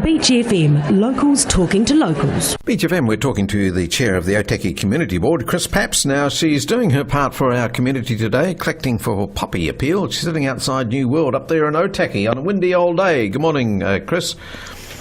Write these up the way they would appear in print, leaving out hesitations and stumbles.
Beach FM, locals talking to locals. Beach FM, we're talking to the chair of the Otaki Community Board, Chris Papps. Now, she's doing her part for our community today, collecting for poppy appeal. She's sitting outside New World up there in Otaki on a windy old day. Good morning, Chris.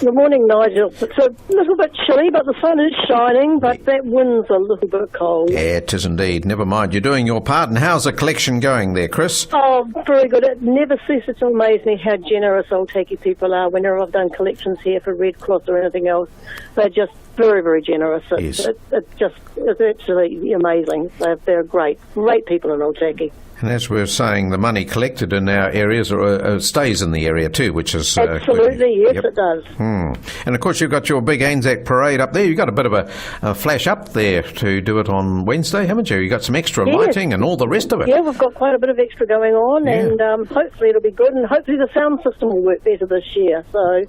Good morning, Nigel. It's a little bit chilly, but the sun is shining, but that wind's a little bit cold. Yeah, it is indeed. Never mind, you're doing your part. And how's the collection going there, Chris? Oh, very good. It never ceases to amaze me how generous Otaki people are. Whenever I've done collections here for Red Cross or anything else, they're just very, very generous. Yes. It's absolutely amazing. They're great people in Otaki. And as we're saying, the money collected in our areas stays in the area too, which is... Absolutely, yes, yep. It does. And of course, you've got your big ANZAC parade up there. You've got a bit of a flash up there to do it on Wednesday, haven't you? You've got some extra lighting and all the rest of it. Yeah, we've got quite a bit of extra going on, and hopefully it'll be good, and hopefully the sound system will work better this year. So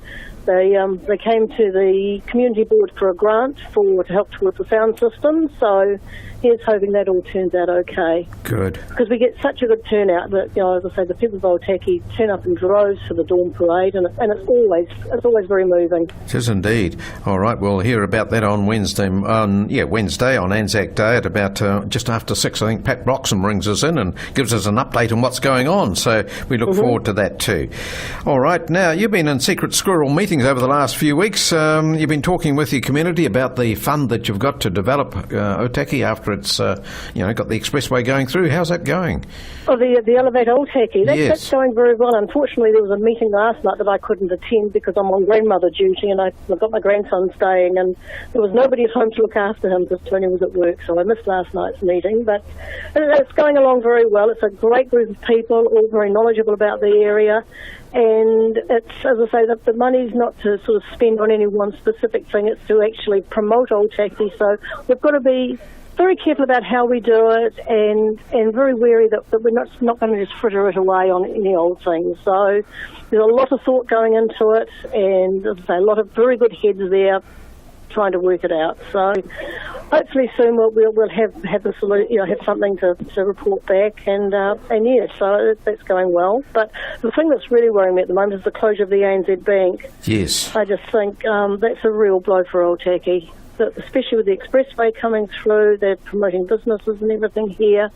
they came to the community board for a grant to help towards the sound system, so here's hoping that all turns out okay. Good. Because we get such a good turnout that, as I say, the people of Otaki turn up in droves for the dawn parade, and it's always very moving. It is indeed. All right, we'll hear about that on Wednesday. Wednesday on ANZAC Day at about just after 6. I think Pat Broxham brings us in and gives us an update on what's going on. So we look forward to that too. All right, now you've been in secret squirrel meetings over the last few weeks. You've been talking with your community about the fund that you've got to develop Otaki after it's got the expressway going through. How's that going? Oh, the Elevate Otaki. That's going very well. Unfortunately, there was a meeting last night that I couldn't attend because I'm on grandmother duty and I've got my grandson staying, and there was nobody at home to look after him because Tony was at work, so I missed last night's meeting. But it's going along very well. It's a great group of people, all very knowledgeable about the area. And it's, as I say, the money's not to sort of spend on any one specific thing, it's to actually promote Otaki. So we've got to be very careful about how we do it, and very wary that we're not going to just fritter it away on any old thing. So there's a lot of thought going into it, and as I say, a lot of very good heads there trying to work it out. So hopefully soon we'll have the have something to report back, and so that's going well. But the thing that's really worrying me at the moment is the closure of the ANZ Bank. Yes. I just think that's a real blow for Otaki. Especially with the expressway coming through, they're promoting businesses and everything here,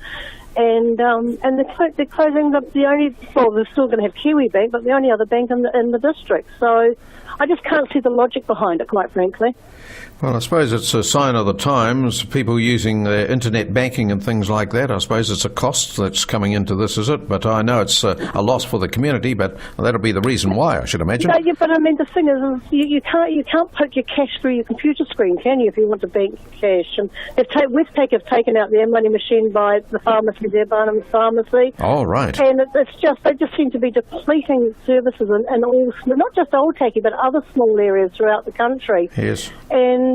and they're closing they're still going to have Kiwi Bank, but the only other bank in the district. So I just can't see the logic behind it, quite frankly. Well, I suppose it's a sign of the times, people using their internet banking and things like that. I suppose it's a cost that's coming into this, is it? But I know it's a loss for the community, but that'll be the reason why, I should imagine. Yeah, but I mean, the thing is you can't poke your cash through your computer screen, can you, if you want to bank cash? And Westpac have taken out their money machine by the pharmacy there, Barnum's Pharmacy. Oh, right. And they just seem to be depleting services and all, not just Otaki, but other small areas throughout the country. Yes. And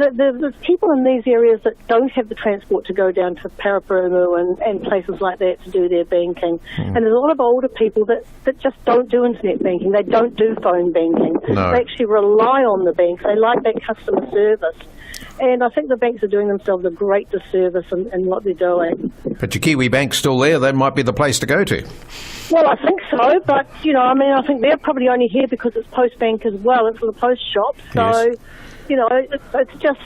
there's people in these areas that don't have the transport to go down to Paraparaumu and places like that to do their banking. And there's a lot of older people that just don't do internet banking. They don't do phone banking. No. They actually rely on the banks. They like that customer service. And I think the banks are doing themselves a great disservice in what they're doing. But your Kiwi Bank's still there. That might be the place to go to. Well, I think so. But, I think they're probably only here because it's Post Bank as well. It's for the post shop. So... Yes. It's just,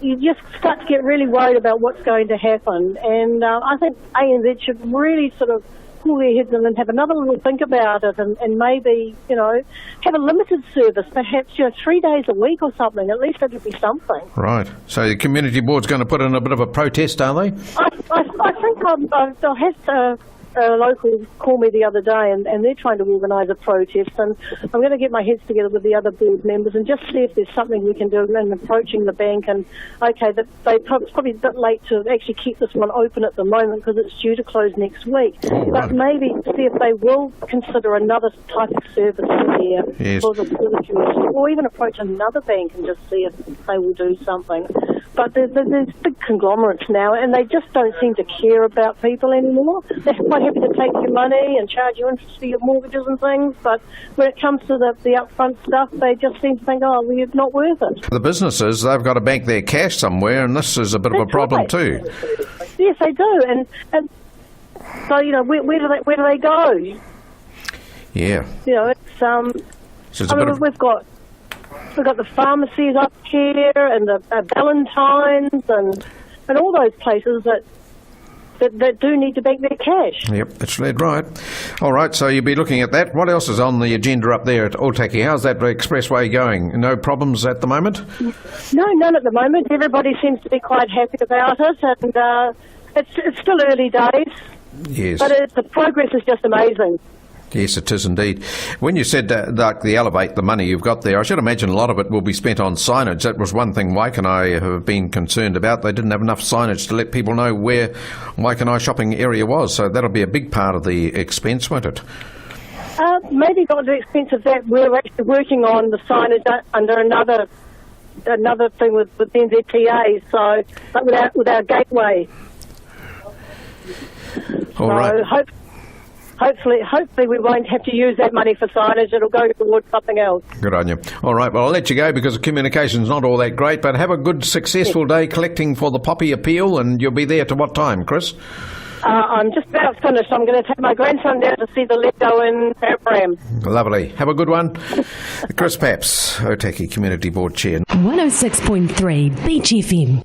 you just start to get really worried about what's going to happen. And I think ANZ should really sort of pull their heads in and have another little think about it, and maybe, have a limited service, perhaps, 3 days a week or something. At least that would be something. Right. So the community board's going to put in a bit of a protest, are they? I think I'll have to... A local called me the other day, and they're trying to organise a protest, and I'm going to get my heads together with the other board members and just see if there's something we can do in approaching the bank. And it's probably a bit late to actually keep this one open at the moment because it's due to close next week. But maybe see if they will consider another type of service here for the community, or even approach another bank and just see if they will do something. But there's big conglomerates now, and they just don't seem to care about people anymore. They're quite happy to take your money and charge you interest for your mortgages and things, but when it comes to the upfront stuff, they just seem to think, it's not worth it. The businesses, they've got to bank their cash somewhere, and this is a bit of a problem too. Yes, they do, and so where do they go? Yeah. It's so it's we've got We've got the pharmacies up here and the Valentine's and all those places that do need to bank their cash. Yep, that's right. All right, so you'll be looking at that. What else is on the agenda up there at Otaki? How's that expressway going? No problems at the moment? No, none at the moment. Everybody seems to be quite happy about it, and it's still early days. Yes. But the progress is just amazing. Yes, it is indeed. When you said like the Elevate, the money you've got there, I should imagine a lot of it will be spent on signage. That was one thing Mike and I have been concerned about. They didn't have enough signage to let people know where Mike and I shopping area was. So that'll be a big part of the expense, won't it? Maybe not at the expense of that. We're actually working on the signage under another thing with the NZTA. So, but with our gateway. All right. Hopefully we won't have to use that money for signage. It'll go towards something else. Good on you. All right, well, I'll let you go because the communication's not all that great, but have a good, successful day collecting for the Poppy Appeal, and you'll be there to what time, Chris? I'm just about finished. I'm going to take my grandson down to see the Lego in Papps. Lovely. Have a good one. Chris Papps, Otaki Community Board Chair. 106.3 Beach FM.